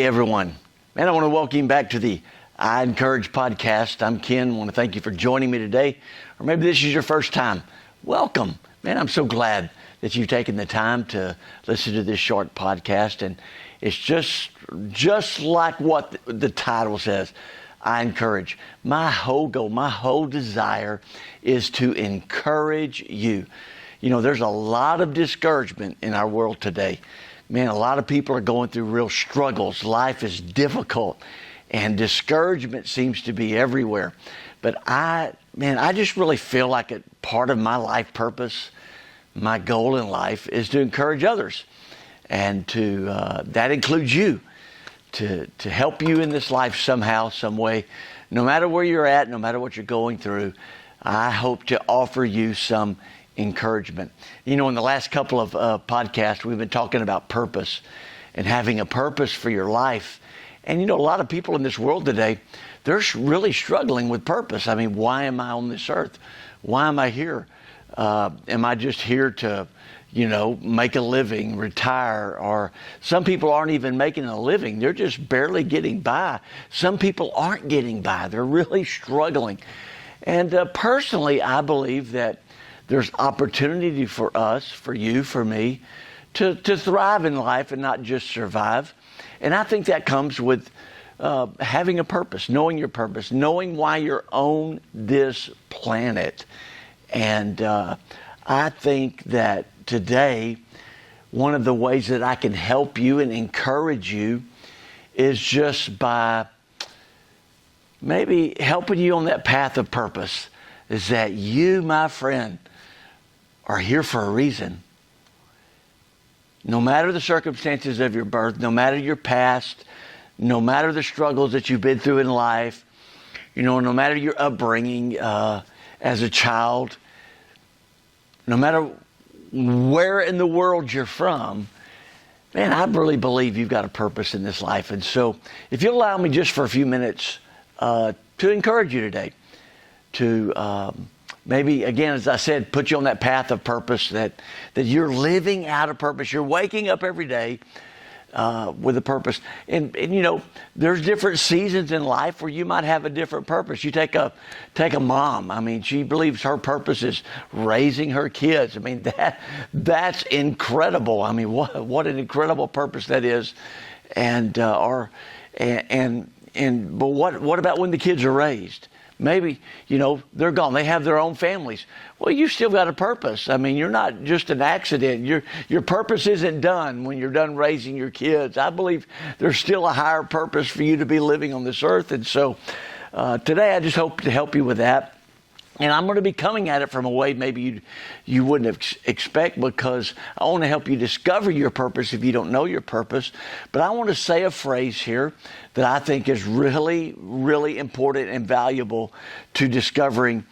Hey everyone, man, I want to welcome you back to the I Encourage podcast. I'm Ken. I want to thank you for joining me today. Or maybe this is your first time. Welcome. Man, I'm so glad that you've taken the time to listen to this short podcast. And it's just like what the title says, I encourage. My whole goal, my whole desire is to encourage you. You know, there's a lot of discouragement in our world today. Man, a lot of people are going through real struggles. Life is difficult and discouragement seems to be everywhere. But I just really feel like part of my life purpose, my goal in life is to encourage others. And that includes you, to help you in this life somehow, some way. No matter where you're at, no matter what you're going through, I hope to offer you some encouragement. You know, in the last couple of podcasts, we've been talking about purpose and having a purpose for your life. And, you know, a lot of people in this world today, they're really struggling with purpose. I mean, why am I on this earth? Why am I here? Am I just here to, make a living, retire? Or some people aren't even making a living. They're just barely getting by. Some people aren't getting by. They're really struggling. And personally, I believe that there's opportunity for us, for you, for me, to thrive in life and not just survive. And I think that comes with having a purpose, knowing your purpose, knowing why you're on this planet. And I think that today, one of the ways that I can help you and encourage you is just by maybe helping you on that path of purpose, is that you, my friend, are here for a reason. No matter the circumstances of your birth, no matter your past, no matter the struggles that you've been through in life, no matter your upbringing as a child, no matter where in the world you're from, man, I really believe you've got a purpose in this life. And so if you'll allow me just for a few minutes to encourage you today, to maybe, again, as I said, put you on that path of purpose, that you're living out a purpose. You're waking up every day with a purpose. And there's different seasons in life where you might have a different purpose. You take a mom. I mean, she believes her purpose is raising her kids. I mean, that's incredible. I mean, what an incredible purpose that is. But what about when the kids are raised? Maybe, they're gone. They have their own families. Well, you still got a purpose. I mean, you're not just an accident. Your purpose isn't done when you're done raising your kids. I believe there's still a higher purpose for you to be living on this earth. And so today I just hope to help you with that. And I'm going to be coming at it from a way maybe you wouldn't expect, because I want to help you discover your purpose if you don't know your purpose. But I want to say a phrase here that I think is really, really important and valuable to discovering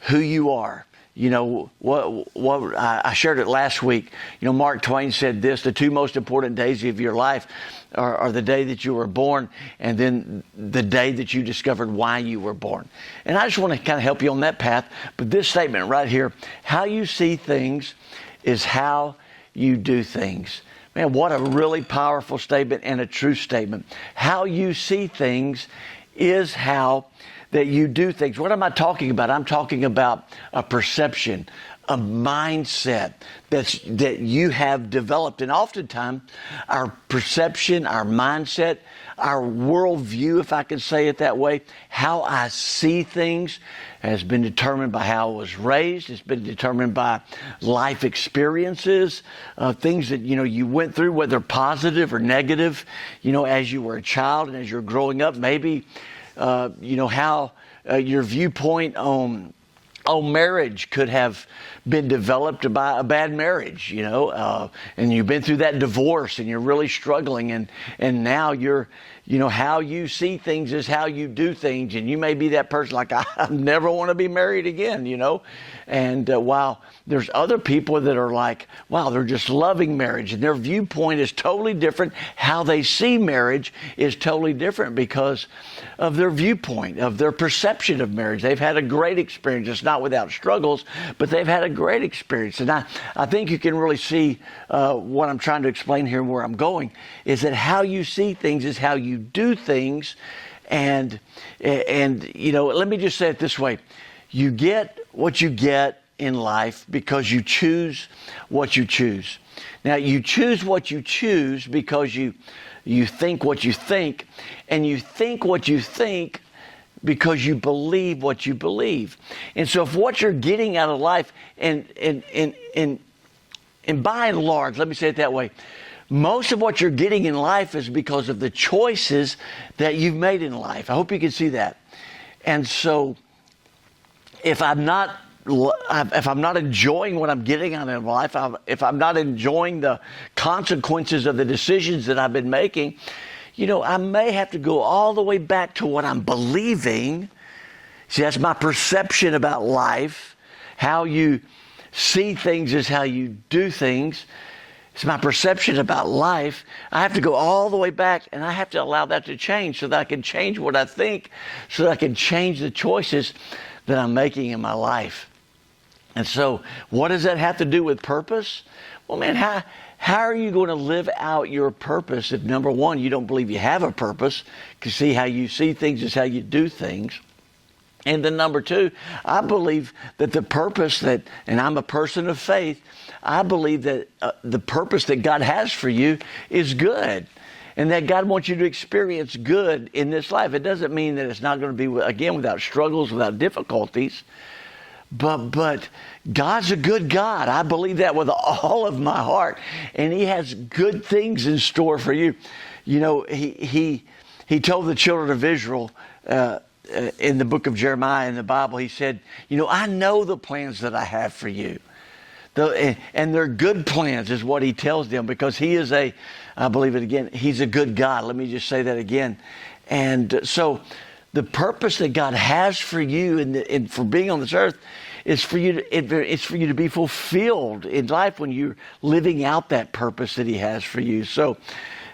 who you are. I shared it last week. Mark Twain said this: the two most important days of your life are the day that you were born and then the day that you discovered why you were born. And I just want to kind of help you on that path. But this statement right here, how you see things is how you do things. Man, what a really powerful statement and a true statement. How you see things is how that you do things. What am I talking about? I'm talking about a perception, a mindset that you have developed. And oftentimes, our perception, our mindset, our worldview, if I can say it that way, how I see things has been determined by how I was raised. It's been determined by life experiences, things that, you went through, whether positive or negative, as you were a child and as you're growing up. Maybe how your viewpoint on marriage could have been developed by a bad marriage, and you've been through that divorce and you're really struggling, and now you're how you see things is how you do things. And you may be that person like, I never want to be married again, And while there's other people that are like, wow, they're just loving marriage. And their viewpoint is totally different. How they see marriage is totally different because of their viewpoint, of their perception of marriage. They've had a great experience. It's not without struggles, but they've had a great experience. And I think you can really see what I'm trying to explain here and where I'm going is that how you see things is how you do things. And let me just say it this way. You get what you get in life because you choose what you choose. Now, you choose what you choose because you think what you think, and you think what you think because you believe what you believe. And so if what you're getting out of life, and by and large, let me say it that way, most of what you're getting in life is because of the choices that you've made in life. I hope you can see that. And so if I'm not enjoying what I'm getting out of life, if I'm not enjoying the consequences of the decisions that I've been making, I may have to go all the way back to what I'm believing. See, that's my perception about life. How you see things is how you do things. It's my perception about life. I have to go all the way back, and I have to allow that to change so that I can change what I think, so that I can change the choices that I'm making in my life. And so what does that have to do with purpose? Well, man, how are you going to live out your purpose if, number one, you don't believe you have a purpose? Because see, how you see things is how you do things. And then number two, I believe that the purpose and I'm a person of faith, I believe that the purpose that God has for you is good. And that God wants you to experience good in this life. It doesn't mean that it's not going to be, again, without struggles, without difficulties. But God's a good God. I believe that with all of my heart. And He has good things in store for you. He told the children of Israel in the book of Jeremiah in the Bible, He said, I know the plans that I have for you. And they're good plans is what He tells them, because He is I believe it again, He's a good God. Let me just say that again. And so the purpose that God has for you and for being on this earth is for you to be fulfilled in life when you're living out that purpose that He has for you. So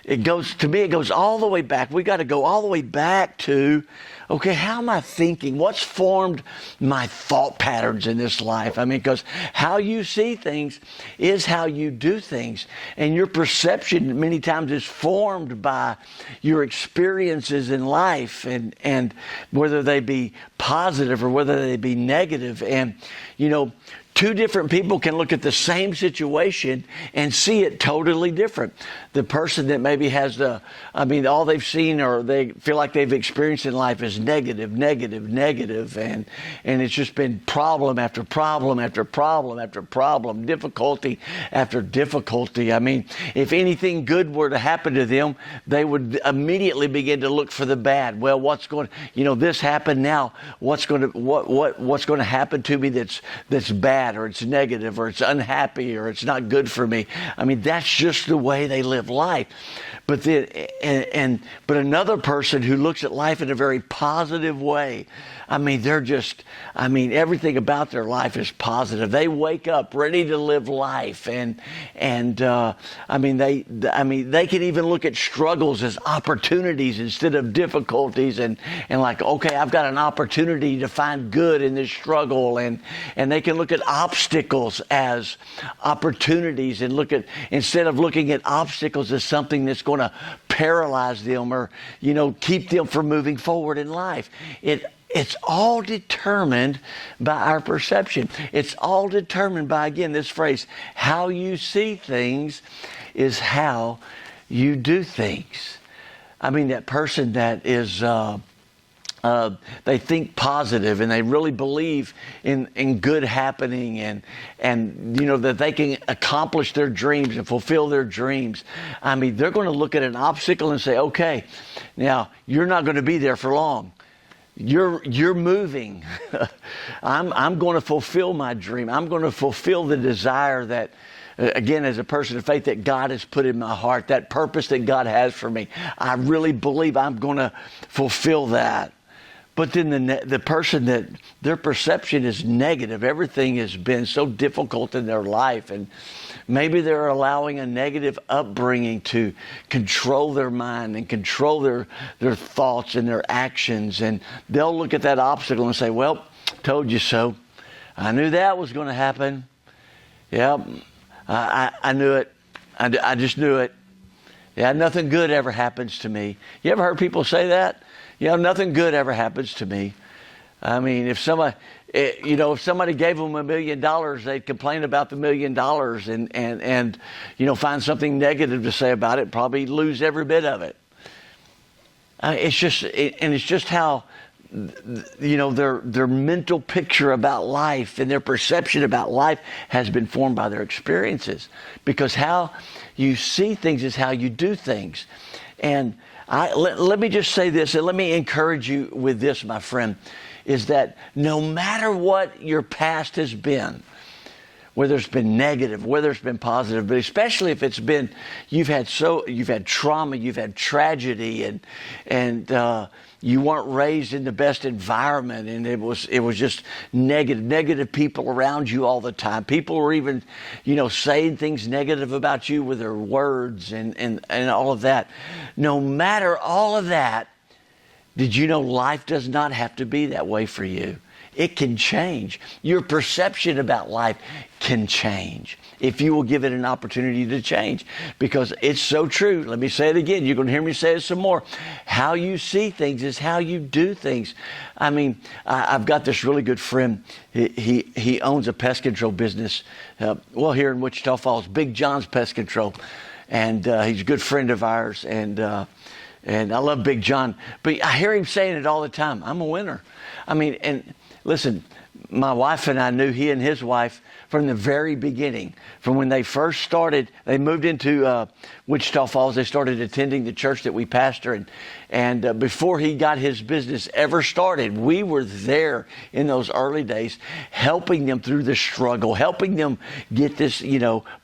it goes all the way back. We got to go all the way back to, okay, how am I thinking? What's formed my thought patterns in this life? Because how you see things is how you do things. And your perception many times is formed by your experiences in life, and whether they be positive or whether they be negative. And, two different people can look at the same situation and see it totally different. The person that maybe has all they've seen or they feel like they've experienced in life is negative, and it's just been problem after problem after problem after problem, difficulty after difficulty. If anything good were to happen to them, they would immediately begin to look for the bad. Well, this happened now. What's going to happen to me that's bad, or it's negative, or it's unhappy, or it's not good for me? That's just the way they live life. But another person who looks at life in a very positive way, everything about their life is positive. They wake up ready to live life, and they can even look at struggles as opportunities instead of difficulties, and like, okay, I've got an opportunity to find good in this struggle, and they can look at obstacles as opportunities, and instead of looking at obstacles as something that's going to paralyze them or keep them from moving forward in life. It's all determined by our perception. It's all determined by, again, this phrase, how you see things is how you do things. That person that is they think positive and they really believe in good happening and that they can accomplish their dreams and fulfill their dreams. They're going to look at an obstacle and say, okay, now you're not going to be there for long. You're moving. I'm going to fulfill my dream. I'm going to fulfill the desire again, as a person of faith that God has put in my heart, that purpose that God has for me. I really believe I'm going to fulfill that. But then the person that their perception is negative, everything has been so difficult in their life, and maybe they're allowing a negative upbringing to control their mind and control their thoughts and their actions. And they'll look at that obstacle and say, well, told you so. I knew that was going to happen. Yep, I knew it. I just knew it. Yeah, nothing good ever happens to me. You ever heard people say that? Nothing good ever happens to me. I mean, if somebody gave them $1 million, they'd complain about the $1 million and find something negative to say about it, probably lose every bit of it. It's just how, their mental picture about life and their perception about life has been formed by their experiences. Because how you see things is how you do things. And let me just say this, and let me encourage you with this, my friend, is that no matter what your past has been, whether it's been negative, whether it's been positive, but especially if it's been, you've had trauma, you've had tragedy, and you weren't raised in the best environment, and it was just negative people around you all the time. People were even, saying things negative about you with their words and all of that. No matter all of that, did you know life does not have to be that way for you? It can change. Your perception about life can change if you will give it an opportunity to change, because it's so true. Let me say it again. You're going to hear me say it some more. How you see things is how you do things. I mean, I've got this really good friend. He owns a pest control business, here in Wichita Falls, Big John's Pest Control, and he's a good friend of ours, and I love Big John. But I hear him saying it all the time. I'm a winner. I mean, and listen, my wife and I knew he and his wife from the very beginning. From when they first started, they moved into Wichita Falls. They started attending the church that we pastor. And before he got his business ever started, we were there in those early days, helping them through the struggle, helping them get this,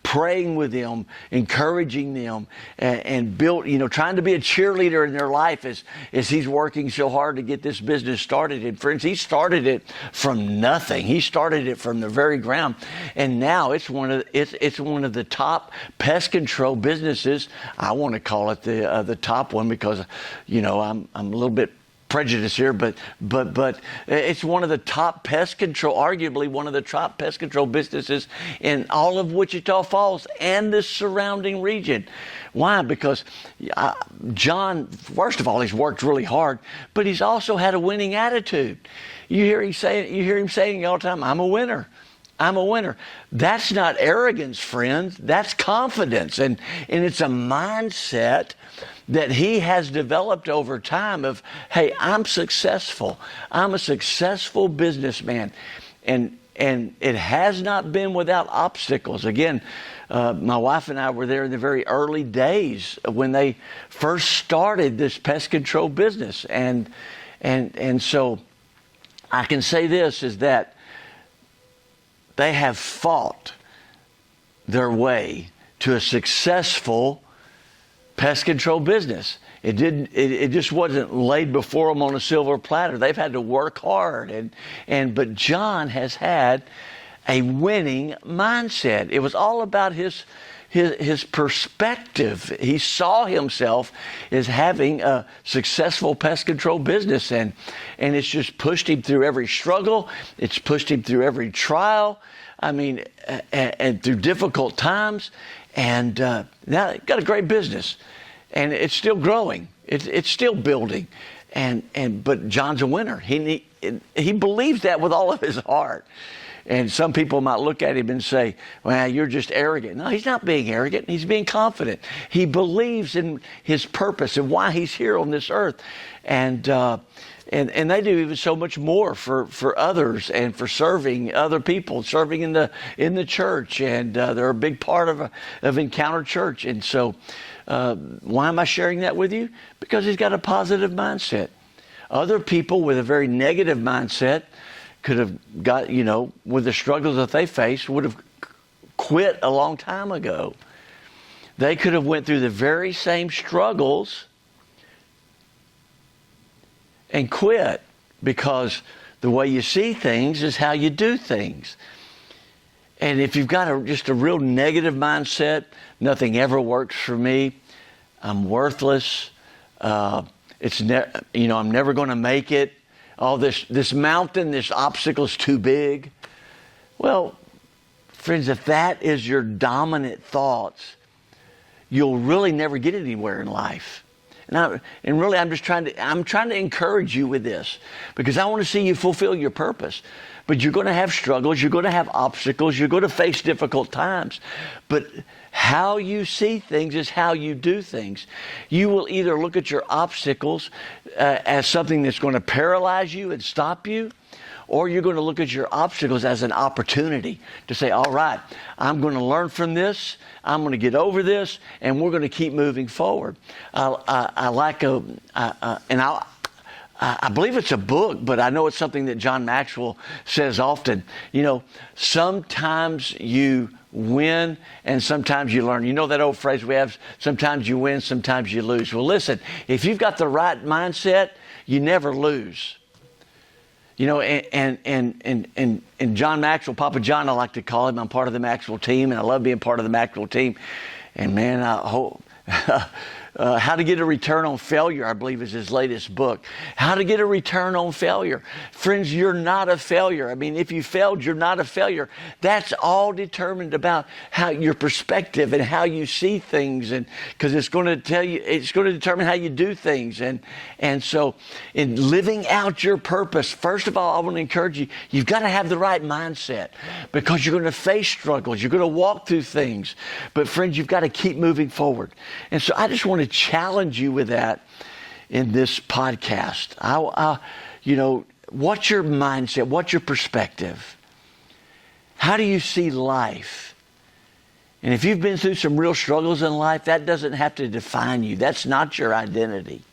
praying with them, encouraging them, and built, trying to be a cheerleader in their life as he's working so hard to get this business started. And friends, he started it from nothing. He started it from the very ground. And now it's one of the top pest control businesses. I want to call it the top one because, I'm a little bit prejudiced here, but it's one of the top pest control, arguably one of the top pest control businesses in all of Wichita Falls and the surrounding region. Why? Because John, first of all, he's worked really hard, but he's also had a winning attitude. You hear him saying all the time, "I'm a winner. I'm a winner." That's not arrogance, friends. That's confidence. And it's a mindset that he has developed over time of, hey, I'm successful. I'm a successful businessman. And it has not been without obstacles. Again, my wife and I were there in the very early days when they first started this pest control business. And so I can say this, is that they have fought their way to a successful pest control business. It just wasn't laid before them on a silver platter. They've had to work hard, but John has had a winning mindset. It was all about his perspective. He saw himself as having a successful pest control business, and it's just pushed him through every struggle. It's pushed him through every trial. I mean, and through difficult times. And now they've got a great business, and it's still growing. It's still building, but John's a winner. He believes that with all of his heart. And some people might look at him and say, "Well, you're just arrogant." No, he's not being arrogant. He's being confident. He believes in his purpose and why he's here on this earth, and they do even so much more for others and for serving other people, serving in the church, and they're a big part of Encounter Church. And so, why am I sharing that with you? Because he's got a positive mindset. Other people with a very negative mindset could have got, with the struggles that they faced, would have quit a long time ago. They could have went through the very same struggles and quit, because the way you see things is how you do things. And if you've got just a real negative mindset, nothing ever works for me, I'm worthless, I'm never going to make it, this mountain, this obstacle is too big. Well, friends, if that is your dominant thoughts, you'll really never get anywhere in life. I'm trying to encourage you with this, because I want to see you fulfill your purpose. But you're going to have struggles, you're going to have obstacles, you're going to face difficult times. But how you see things is how you do things. You will either look at your obstacles as something that's going to paralyze you and stop you, or you're going to look at your obstacles as an opportunity to say, all right, I'm going to learn from this, I'm going to get over this, and we're going to keep moving forward. I believe it's a book, but I know it's something that John Maxwell says often. Sometimes you win and sometimes you learn. You know that old phrase we have, sometimes you win, sometimes you lose. Well, listen, if you've got the right mindset, you never lose. And John Maxwell, Papa John, I like to call him. I'm part of the Maxwell team, and I love being part of the Maxwell team. And man, I hope How to Get a Return on Failure, I believe, is his latest book. How to get a return on failure. Friends, you're not a failure. I mean, if you failed, you're not a failure. That's all determined about how your perspective and how you see things, and because it's going to determine how you do things. And so in living out your purpose, first of all, I want to encourage you, you've got to have the right mindset, because you're going to face struggles. You're going to walk through things. But friends, you've got to keep moving forward. And so I just want to challenge you with that in this podcast. What's your mindset? What's your perspective? How do you see life? And if you've been through some real struggles in life, that doesn't have to define you. That's not your identity.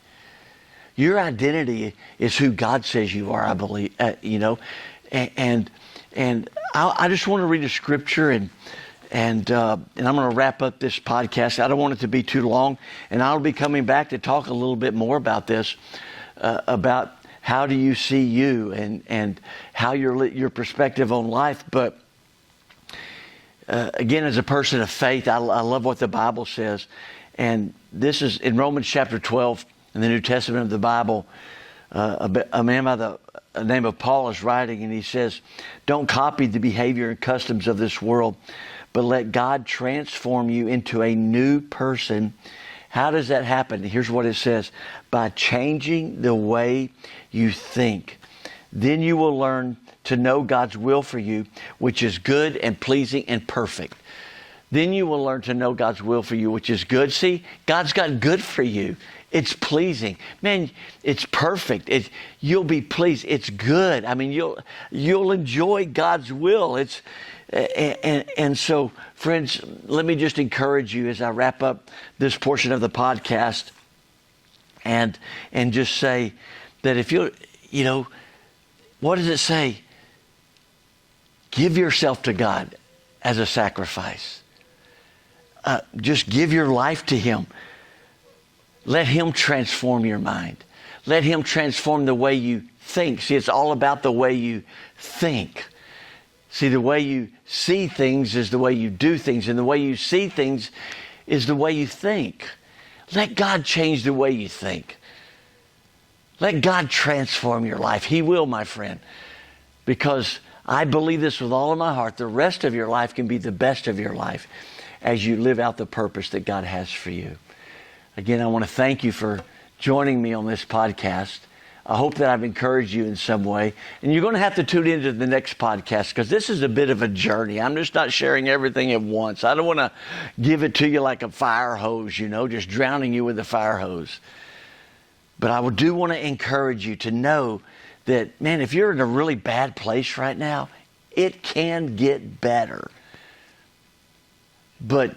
Your identity is who God says you are, I believe. And I just want to read a scripture, and I'm going to wrap up this podcast. I don't want it to be too long, and I'll be coming back to talk a little bit more about this, about how do you see you and how your perspective on life. But again, as a person of faith, I love what the Bible says, and this is in Romans chapter 12 in the New Testament of the Bible. A man by the name of Paul is writing, and he says, "Don't copy the behavior and customs of this world, but let God transform you into a new person." How does that happen? Here's what it says: by changing the way you think. Then you will learn to know God's will for you, which is good and pleasing and perfect. Then you will learn to know God's will for you, which is good. See, God's got good for you. It's pleasing. Man, it's perfect. You'll be pleased. It's good. I mean, you'll enjoy God's will. And so, friends, let me just encourage you as I wrap up this portion of the podcast, and just say that if what does it say? Give yourself to God as a sacrifice. Just give your life to Him. Let Him transform your mind. Let Him transform the way you think. See, it's all about the way you think. See, the way you see things is the way you do things, and the way you see things is the way you think. Let God change the way you think. Let God transform your life. He will, my friend, because I believe this with all of my heart. The rest of your life can be the best of your life as you live out the purpose that God has for you. Again, I want to thank you for joining me on this podcast. I hope that I've encouraged you in some way. And you're going to have to tune into the next podcast, because this is a bit of a journey. I'm just not sharing everything at once. I don't want to give it to you like a fire hose, just drowning you with a fire hose. But I do want to encourage you to know that, man, if you're in a really bad place right now, it can get better. But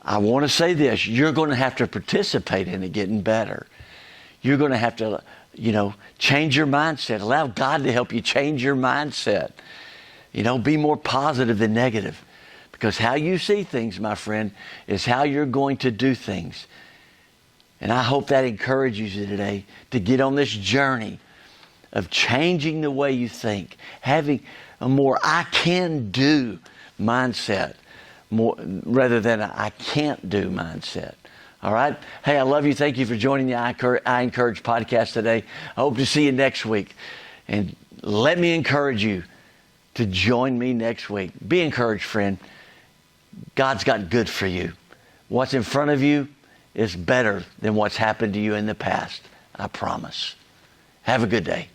I want to say this: you're going to have to participate in it getting better. You're going to have to, change your mindset. Allow God to help you change your mindset. Be more positive than negative. Because how you see things, my friend, is how you're going to do things. And I hope that encourages you today to get on this journey of changing the way you think, having a more I can do mindset more rather than a I can't do mindset. All right? Hey, I love you. Thank you for joining the I Encourage podcast today. I hope to see you next week. And let me encourage you to join me next week. Be encouraged, friend. God's got good for you. What's in front of you is better than what's happened to you in the past. I promise. Have a good day.